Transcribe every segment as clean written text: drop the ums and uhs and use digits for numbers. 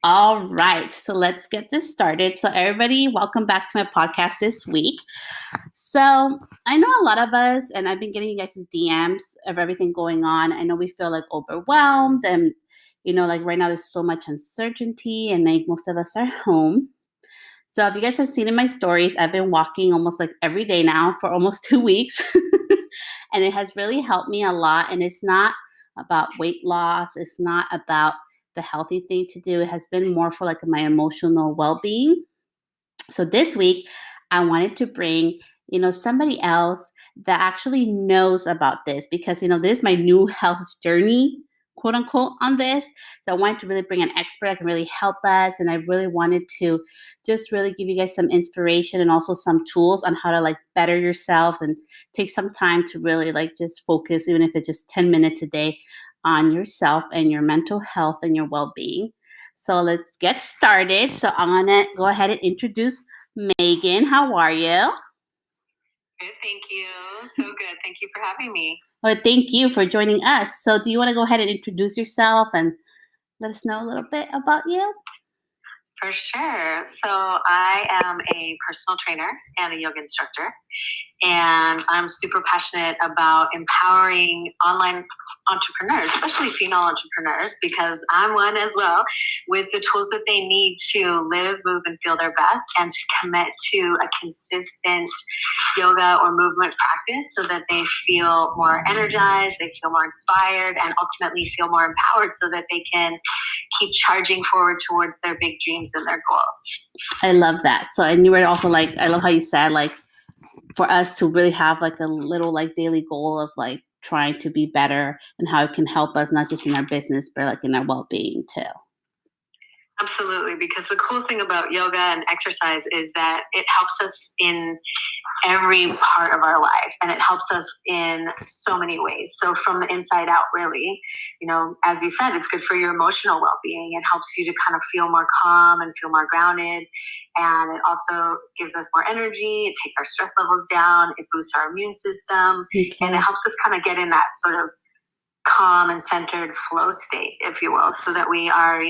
All right, so let's get this started. So, everybody, welcome back to my podcast this week. So, I know a lot of us, and I've been getting you guys' DMs of everything going on. I know we feel like overwhelmed, and like right now, there's so much uncertainty, and like most of us are home. So, if you guys have seen in my stories, I've been walking almost like every day now for almost 2 weeks, and it has really helped me a lot. And it's not about weight loss, it's not about the healthy thing to do. It has been more for like my emotional well-being. So this week I wanted to bring, somebody else that actually knows about this because, this is my new health journey, quote unquote, on this. So I wanted to really bring an expert that can really help us. And I really wanted to just really give you guys some inspiration and also some tools on how to like better yourselves and take some time to really like just focus, even if it's just 10 minutes a day, on yourself and your mental health and your well-being. So let's get started. So I'm going to go ahead and introduce Megan. How are you? Good, thank you. So good. Thank you for having me. Well, thank you for joining us. So do you want to go ahead and introduce yourself and let us know a little bit about you? For sure. So I am a personal trainer and a yoga instructor. And I'm super passionate about empowering online entrepreneurs, especially female entrepreneurs, because I'm one as well, with the tools that they need to live, move, and feel their best and to commit to a consistent yoga or movement practice so that they feel more energized, they feel more inspired, and ultimately feel more empowered so that they can keep charging forward towards their big dreams and their goals. I love that. So, and you were also like, I love how you said like, for us to really have like a little like daily goal of like trying to be better and how it can help us not just in our business but like in our well-being too. Absolutely, because the cool thing about yoga and exercise is that it helps us in every part of our life, and it helps us in so many ways. So from the inside out, really, as you said, it's good for your emotional well-being. It helps you to kind of feel more calm and feel more grounded, and it also gives us more energy. It takes our stress levels down. It boosts our immune system, and it helps us kind of get in that sort of calm and centered flow state, if you will, so that we are,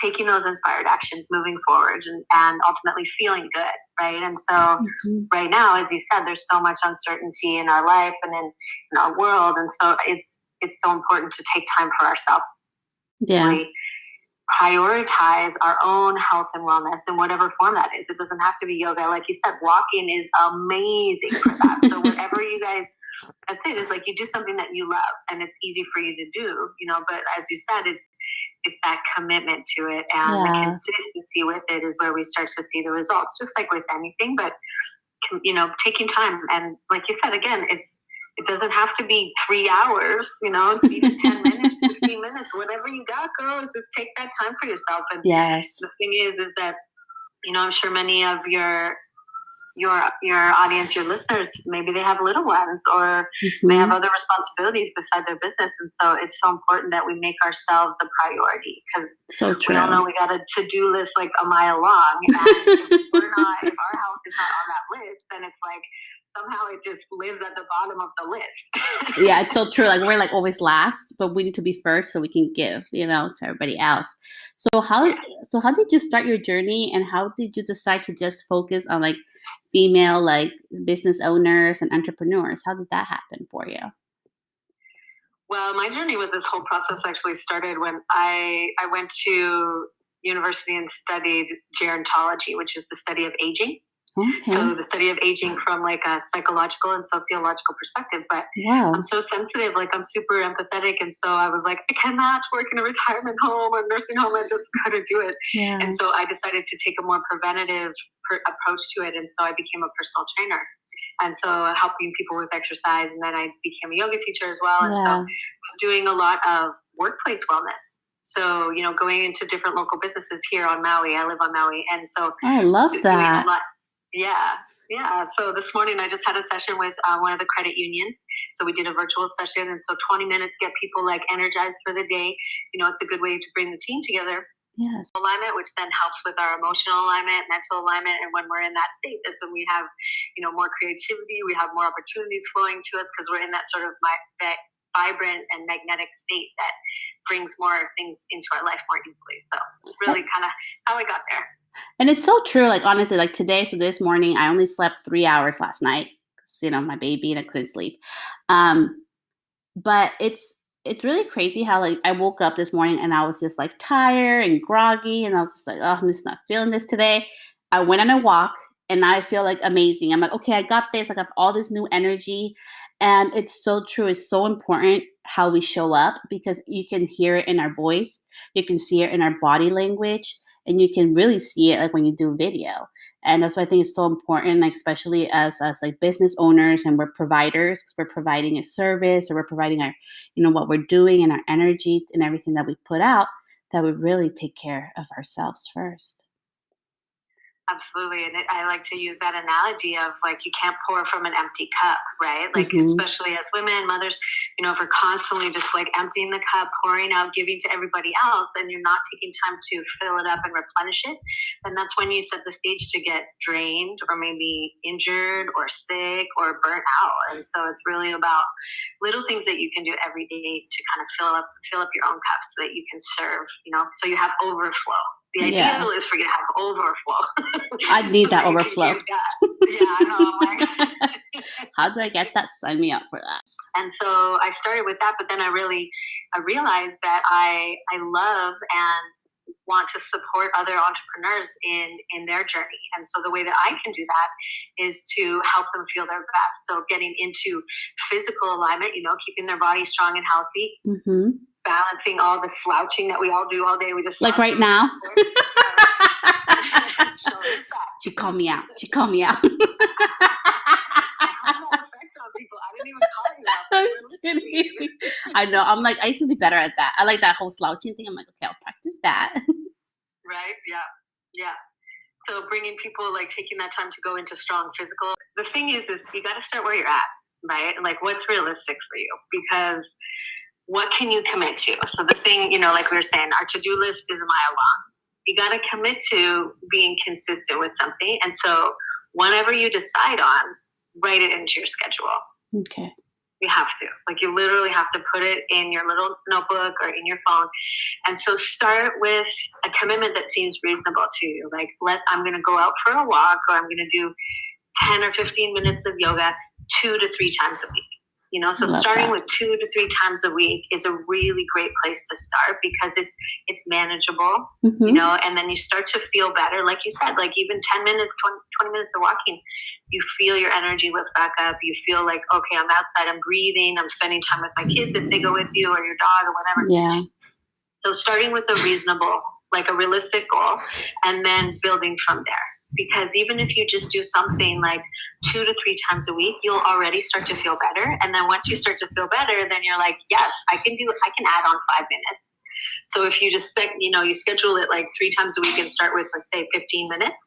taking those inspired actions, moving forward, and ultimately feeling good, right? And so right now, as you said, there's so much uncertainty in our life and in our world. And so it's so important to take time for ourselves. Yeah. Really prioritize our own health and wellness in whatever form that is. It doesn't have to be yoga. Like you said, walking is amazing for that. So whatever you guys, that's it. It's like you do something that you love and it's easy for you to do, but as you said, it's that commitment to it, and the consistency with it is where we start to see the results, just like with anything. But taking time, and like you said, again, it doesn't have to be 3 hours, even 10 minutes, 15 minutes, whatever you got, girls, just take that time for yourself. And the thing is that I'm sure many of your audience, your listeners, maybe they have little ones or they have other responsibilities beside their business. And so it's so important that we make ourselves a priority, because we all know we got a to-do list like a mile long. And if our health is not on that list, then it's like somehow it just lives at the bottom of the list. Yeah, it's so true. Like we're like always last, but we need to be first so we can give, to everybody else. So how did you start your journey, and how did you decide to just focus on like female like business owners and entrepreneurs? How did that happen for you? Well, my journey with this whole process actually started when I went to university and studied gerontology, which is the study of aging. Okay. So the study of aging from like a psychological and sociological perspective. But wow. I'm so sensitive, like I'm super empathetic. And so I was like, I cannot work in a retirement home or nursing home. I just got to do it. Yeah. And so I decided to take a more preventative approach to it. And so I became a personal trainer. And so helping people with exercise. And then I became a yoga teacher as well. And so I was doing a lot of workplace wellness. So, going into different local businesses here on Maui. I live on Maui. And so I love that. Yeah. So this morning I just had a session with one of the credit unions. So we did a virtual session. And so 20 minutes, get people like energized for the day. It's a good way to bring the team together. Yes. Alignment, which then helps with our emotional alignment, mental alignment. And when we're in that state, that's when we have, more creativity. We have more opportunities flowing to us because we're in that sort of vibrant and magnetic state that brings more things into our life more easily. So it's really kind of how I got there. And it's so true. Like, honestly, like today, so this morning, I only slept 3 hours last night because, my baby and I couldn't sleep. But it's really crazy how like I woke up this morning and I was just like tired and groggy and I was just like, oh, I'm just not feeling this today. I went on a walk and I feel like amazing. I'm like, okay, I got this. I got all this new energy. And it's so true. It's so important how we show up because you can hear it in our voice. You can see it in our body language. And you can really see it like when you do video. And that's why I think it's so important, like especially as like business owners and we're providers, because we're providing a service or we're providing our, what we're doing and our energy and everything that we put out, that we really take care of ourselves first. Absolutely. And I like to use that analogy of like, you can't pour from an empty cup, right? Like, especially as women, mothers, if we're constantly just like emptying the cup, pouring out, giving to everybody else, and you're not taking time to fill it up and replenish it, then that's when you set the stage to get drained or maybe injured or sick or burnt out. And so it's really about little things that you can do every day to kind of fill up your own cup so that you can serve, so you have overflow. The ideal is for you to have overflow. I need that overflow. Yeah, I know. How do I get that? Sign me up for that. And so I started with that, but then I realized that I love and want to support other entrepreneurs in their journey. And so the way that I can do that is to help them feel their best. So getting into physical alignment, keeping their body strong and healthy. Balancing all the slouching that we all do all day. We just like right now. She called me out. I have no effect on people. I didn't even call you out. I know. I'm like, I need to be better at that. I like that whole slouching thing. I'm like, okay, I'll practice that. Right? Yeah. So bringing people, like taking that time to go into strong physical. The thing is you got to start where you're at, right? Like what's realistic for you? Because what can you commit to? So the thing, like we were saying, our to-do list is a mile long. You got to commit to being consistent with something. And so whenever you decide on, write it into your schedule. Okay. You have to. Like you literally have to put it in your little notebook or in your phone. And so start with a commitment that seems reasonable to you. Like I'm going to go out for a walk, or I'm going to do 10 or 15 minutes of yoga 2 to 3 times a week. So starting with 2 to 3 times a week is a really great place to start because it's manageable, and then you start to feel better. Like you said, like even 10 minutes, 20 minutes of walking, you feel your energy lift back up. You feel like, okay, I'm outside, I'm breathing, I'm spending time with my kids if they go with you or your dog or whatever. Yeah. So starting with a reasonable, like a realistic goal, and then building from there. Because even if you just do something like 2 to 3 times a week, you'll already start to feel better. And then once you start to feel better, then you're like, yes, I can add on 5 minutes. So if you just you schedule it like 3 times a week and start with, let's say 15 minutes,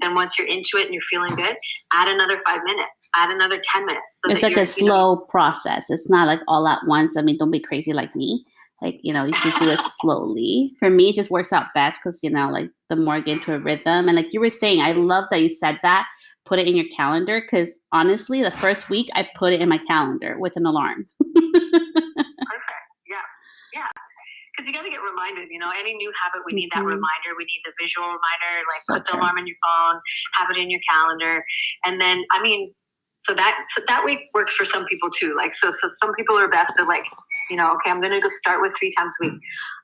then once you're into it and you're feeling good, add another 5 minutes, add another 10 minutes. So it's like a slow process. It's not like all at once. I mean, don't be crazy like me. Like, you should do it slowly. For me, it just works out best because, like the more I get into a rhythm. And like you were saying, I love that you said that, put it in your calendar. Because honestly, the first week I put it in my calendar with an alarm. Perfect. Yeah. Because you got to get reminded, any new habit, we need that reminder. We need the visual reminder, like so put the alarm in your phone, have it in your calendar. And then, so that week works for some people too. Like, so some people are best at like, okay, I'm going to go start with 3 times a week.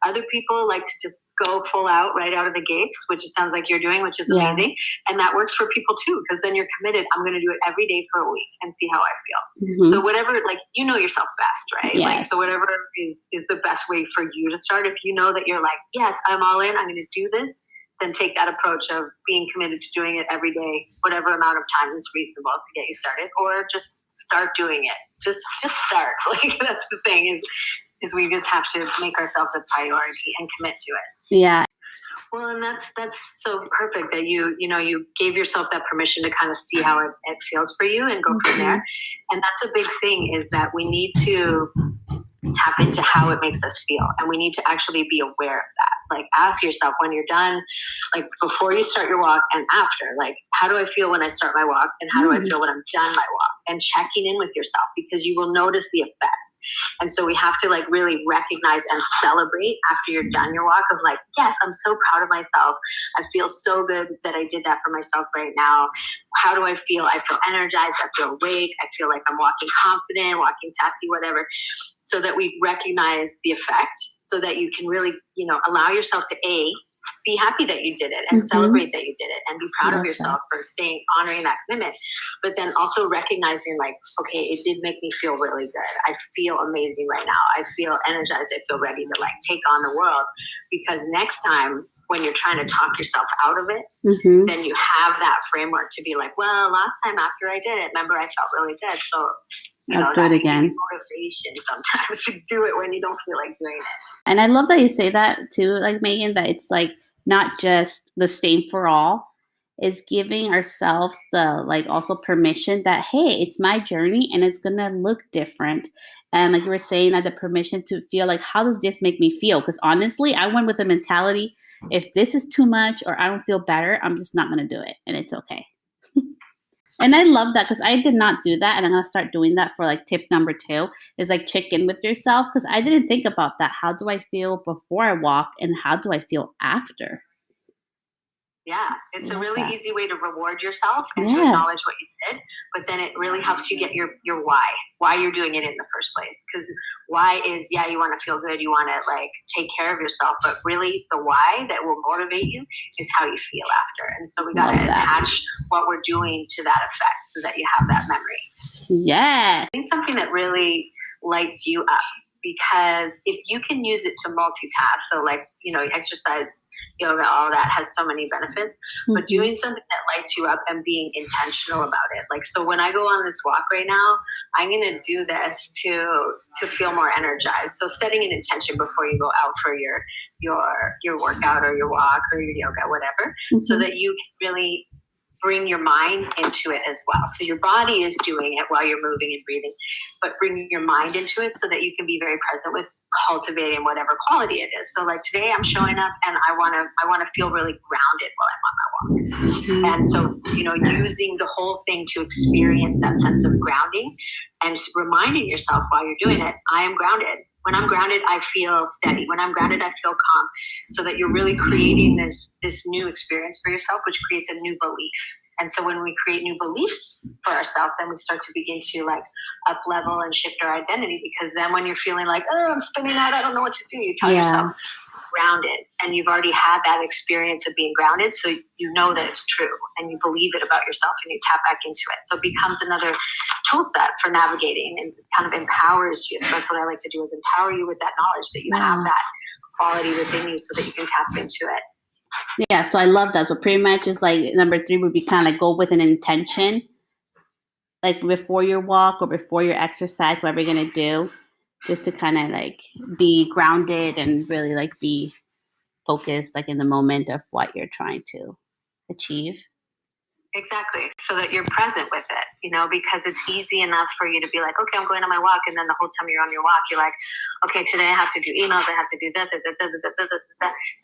Other people like to just go full out right out of the gates, which it sounds like you're doing, which is amazing. And that works for people too, because then you're committed. I'm going to do it every day for a week and see how I feel. So whatever, like, yourself best, right? Yes. Like, so whatever is the best way for you to start. If you know that you're like, yes, I'm all in, I'm going to do this, then take that approach of being committed to doing it every day, whatever amount of time is reasonable to get you started, or just start doing it. Just start. Like, that's the thing is we just have to make ourselves a priority and commit to it. Yeah. Well, and that's so perfect that you gave yourself that permission to kind of see how it feels for you and go from there. And that's a big thing, is that we need to tap into how it makes us feel, and we need to actually be aware of that. Like ask yourself when you're done, like before you start your walk and after, like how do I feel when I start my walk and how do I feel when I'm done my walk, and checking in with yourself, because you will notice the effects. And so we have to like really recognize and celebrate after you're done your walk of like, yes, I'm so proud of myself. I feel so good that I did that for myself right now. How do I feel? I feel energized. I feel awake. I feel like I'm walking confident, walking taxi, whatever. So that we recognize the effect, so that you can really, allow yourself to be happy that you did it and celebrate that you did it and be proud of yourself for honoring that commitment. But then also recognizing like, okay, it did make me feel really good. I feel amazing right now. I feel energized. I feel ready to like take on the world. Because next time when you're trying to talk yourself out of it, then you have that framework to be like, well, last time after I did it, remember I felt really good. So I'll do it again. Motivation sometimes to do it when you don't feel like doing it. And I love that you say that too, like Megan, that it's like not just the same for all. Is giving ourselves the like also permission that, hey, it's my journey and it's gonna look different. And like you were saying, that the permission to feel like, how does this make me feel? Because honestly, I went with the mentality, if this is too much or I don't feel better, I'm just not gonna do it, and it's okay. And I love that, because I did not do that, and I'm gonna start doing that for like tip number 2 is like check in with yourself, because I didn't think about that. How do I feel before I walk, and how do I feel after? Yeah, it's a really easy way to reward yourself and to acknowledge what you did, but then it really helps you get your why you're doing it in the first place. Because why is, you want to feel good, you want to like take care of yourself, but really the why that will motivate you is how you feel after. And so we got to attach what we're doing to that effect so that you have that memory. Yeah. I think something that really lights you up, because if you can use it to multitask, so like, exercise, yoga, all that has so many benefits, but doing something that lights you up and being intentional about it. Like, so when I go on this walk right now, I'm going to do this to feel more energized. So setting an intention before you go out for your workout or your walk or your yoga, whatever, so that you can really bring your mind into it as well. So your body is doing it while you're moving and breathing, but bring your mind into it so that you can be very present with cultivating whatever quality it is. So like today I'm showing up and I want to feel really grounded while I'm on my walk. And so, using the whole thing to experience that sense of grounding and reminding yourself while you're doing it, I am grounded. When I'm grounded, I feel steady. When I'm grounded, I feel calm. So that you're really creating this new experience for yourself, which creates a new belief. And so when we create new beliefs for ourselves, then we start to begin to like up level and shift our identity. Because then when you're feeling like, oh, I'm spinning out, I don't know what to do, you tell yourself, grounded, and you've already had that experience of being grounded, so you know that it's true and you believe it about yourself and you tap back into it. So it becomes another tool set for navigating and kind of empowers you. So that's what I like to do, is empower you with that knowledge that you have that quality within you so that you can tap into it. Yeah, so I love that. So pretty much is like number 3 would be kind of like go with an intention, like before your walk or before your exercise, whatever you're gonna do, just to kind of like be grounded and really like be focused, like in the moment of what you're trying to achieve. Exactly. So that you're present with it, because it's easy enough for you to be like, okay, I'm going on my walk. And then the whole time you're on your walk, you're like, okay, today I have to do emails. I have to do that,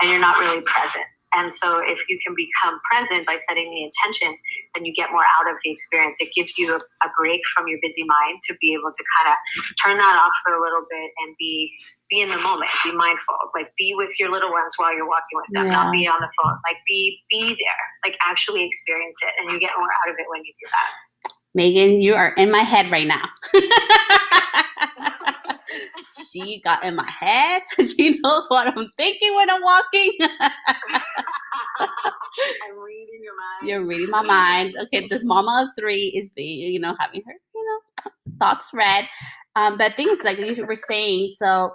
and you're not really present. And so if you can become present by setting the intention, then you get more out of the experience. It gives you a break from your busy mind to be able to kind of turn that off for a little bit and be in the moment, be mindful, like be with your little ones while you're walking with them, not be on the phone, like be there, like actually experience it. And you get more out of it when you do that. Megan, you are in my head right now. She got in my head. She knows what I'm thinking when I'm walking. I'm reading your mind. You're reading my mind. Okay, this mama of 3 is being, having her, thoughts read. But I think like you were saying, so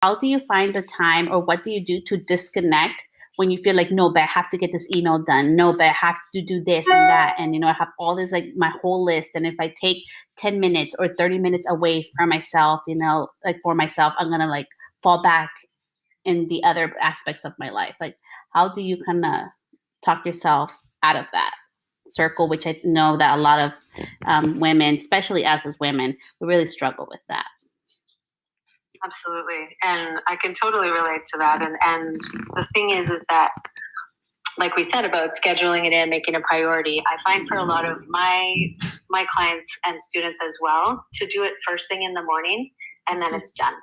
how do you find the time, or what do you do to disconnect when you feel like, no, but I have to get this email done. No, but I have to do this and that. And, I have all this, like my whole list. And if I take 10 minutes or 30 minutes away from myself, like for myself, I'm going to like fall back in the other aspects of my life. Like, how do you kind of talk yourself out of that circle, which I know that a lot of women, especially us as women, we really struggle with that. Absolutely. And I can totally relate to that. And the thing is that, like we said about scheduling it in, making a priority, I find for a lot of my clients and students as well to do it first thing in the morning, and then it's done.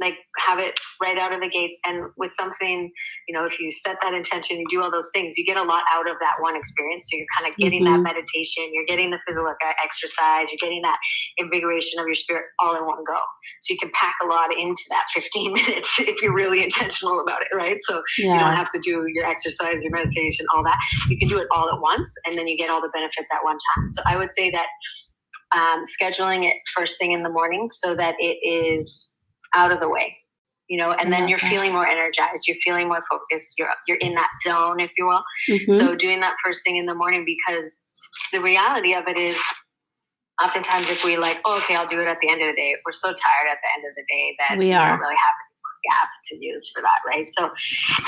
Like, have it right out of the gates. And with something, if you set that intention, you do all those things, you get a lot out of that one experience. So you're kind of getting that meditation, you're getting the physical exercise, you're getting that invigoration of your spirit all in one go. So you can pack a lot into that 15 minutes if you're really intentional about it, right? So you don't have to do your exercise, your meditation, all that. You can do it all at once, and then you get all the benefits at one time. So I would say that scheduling it first thing in the morning so that it is out of the way, and then you're feeling more energized, you're feeling more focused, you're in that zone, if you will. So doing that first thing in the morning, because the reality of it is oftentimes if we okay, I'll do it at the end of the day, we're so tired at the end of the day that we don't really have gas to use for that, right? So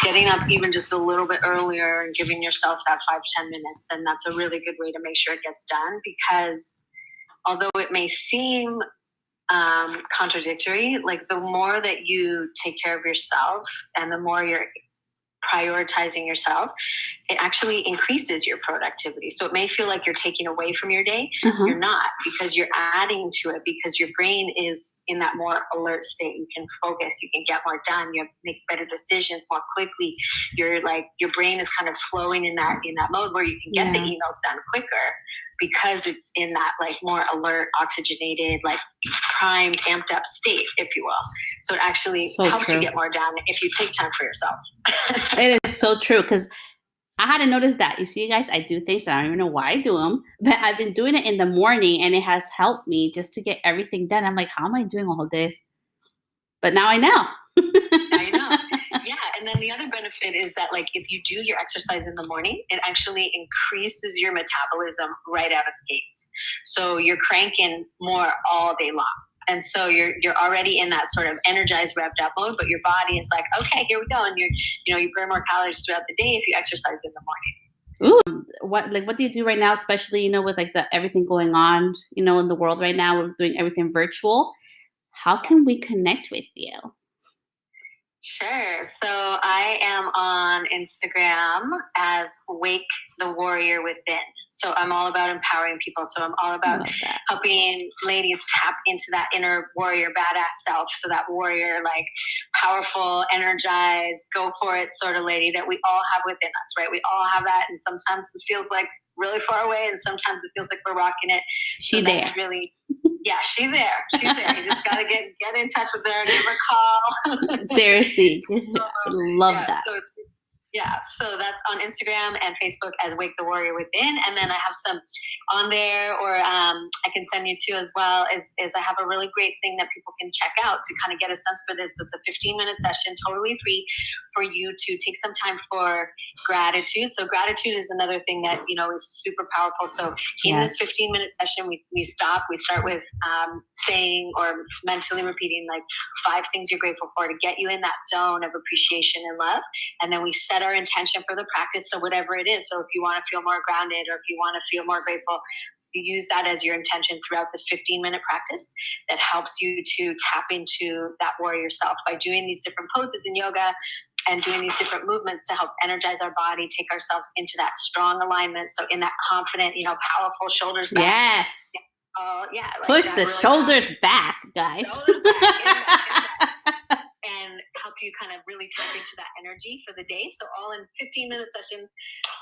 getting up even just a little bit earlier and giving yourself that 5-10 minutes, then that's a really good way to make sure it gets done. Because although it may seem contradictory, like the more that you take care of yourself and the more you're prioritizing yourself, it actually increases your productivity. So it may feel like you're taking away from your day. You're not, because you're adding to it, because your brain is in that more alert state. You can focus, you can get more done, you make better decisions more quickly. Your brain is kind of flowing in that mode where you can get the emails done quicker, because it's in that more alert, oxygenated, primed, amped up state, if you will. So it actually helps you get more done if you take time for yourself. It is so true, because I had to notice that. You see, guys, I do things that I don't even know why I do them, but I've been doing it in the morning, and it has helped me just to get everything done. I'm like, how am I doing all of this? But now I know. Now you know. Yeah, and then the other benefit is that if you do your exercise in the morning, it actually increases your metabolism right out of the gates. So you're cranking more all day long. And so you're already in that sort of energized, revved up mode, but your body is like, okay, here we go. And you burn more calories throughout the day if you exercise in the morning. Ooh, what do you do right now, especially, with the everything going on, in the world right now, we're doing everything virtual. How can we connect with you? Sure. So I am on Instagram as Wake the Warrior Within. So I'm all about empowering people. So I'm all about helping ladies tap into that inner warrior, badass self. So that warrior, powerful, energized, go for it sort of lady that we all have within us, right? We all have that. And sometimes it feels really far away, and sometimes it feels like we're rocking it. She's there. Really, yeah, she's there. She's there. You just got to get in touch with her, give her a call. Seriously. Love that. So that's on Instagram and Facebook as Wake the Warrior Within. And then I have some on there, or I can send you to as well, is I have a really great thing that people can check out to kind of get a sense for this. So it's a 15-minute session, totally free, for you to take some time for gratitude. So gratitude is another thing that, is super powerful. So in this 15-minute session, we start with saying or mentally repeating 5 things you're grateful for to get you in that zone of appreciation and love. And then we set our intention for the practice. So whatever it is. So if you want to feel more grounded, or if you want to feel more grateful, you use that as your intention throughout this 15-minute practice that helps you to tap into that warrior self by doing these different poses in yoga and doing these different movements to help energize our body, take ourselves into that strong alignment. So in that confident, powerful shoulders back. Yes. Yeah. Push the really shoulders back, guys. Shoulders back. And help you kind of really tap into that energy for the day. So all in 15-minute session.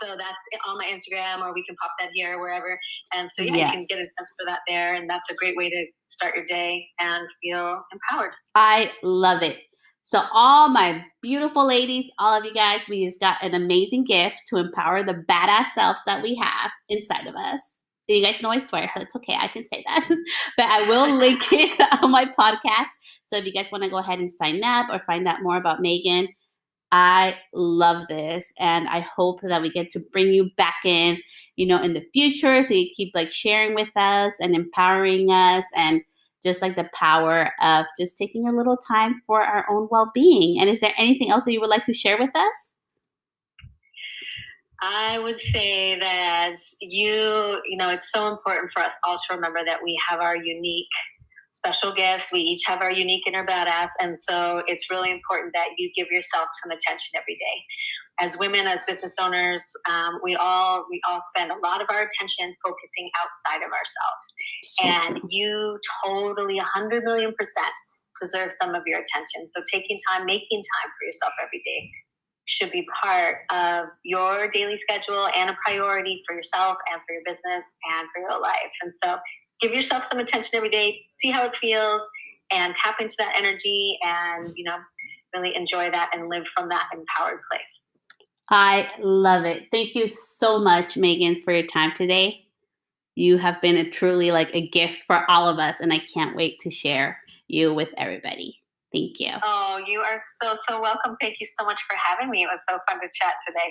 So that's on my Instagram, or we can pop that here, wherever. And so you can get a sense for that there. And that's a great way to start your day and feel empowered. I love it. So all my beautiful ladies, all of you guys, we just got an amazing gift to empower the badass selves that we have inside of us. You guys know I swear, so it's okay. I can say that. But I will link it on my podcast. So if you guys want to go ahead and sign up or find out more about Megan, I love this. And I hope that we get to bring you back in, in the future. So you keep sharing with us and empowering us, and just the power of just taking a little time for our own well-being. And is there anything else that you would like to share with us? I would say that it's so important for us all to remember that we have our unique special gifts. We each have our unique inner badass. And so it's really important that you give yourself some attention every day. As women, as business owners, we all spend a lot of our attention focusing outside of ourselves. And you totally 100 million% deserve some of your attention. So making time for yourself every day should be part of your daily schedule and a priority for yourself and for your business and for your life. And so give yourself some attention every day, see how it feels, and tap into that energy and, really enjoy that and live from that empowered place. I love it. Thank you so much, Megan, for your time today. You have been truly like a gift for all of us, and I can't wait to share you with everybody. Thank you. Oh, you are so welcome. Thank you so much for having me. It was so fun to chat today.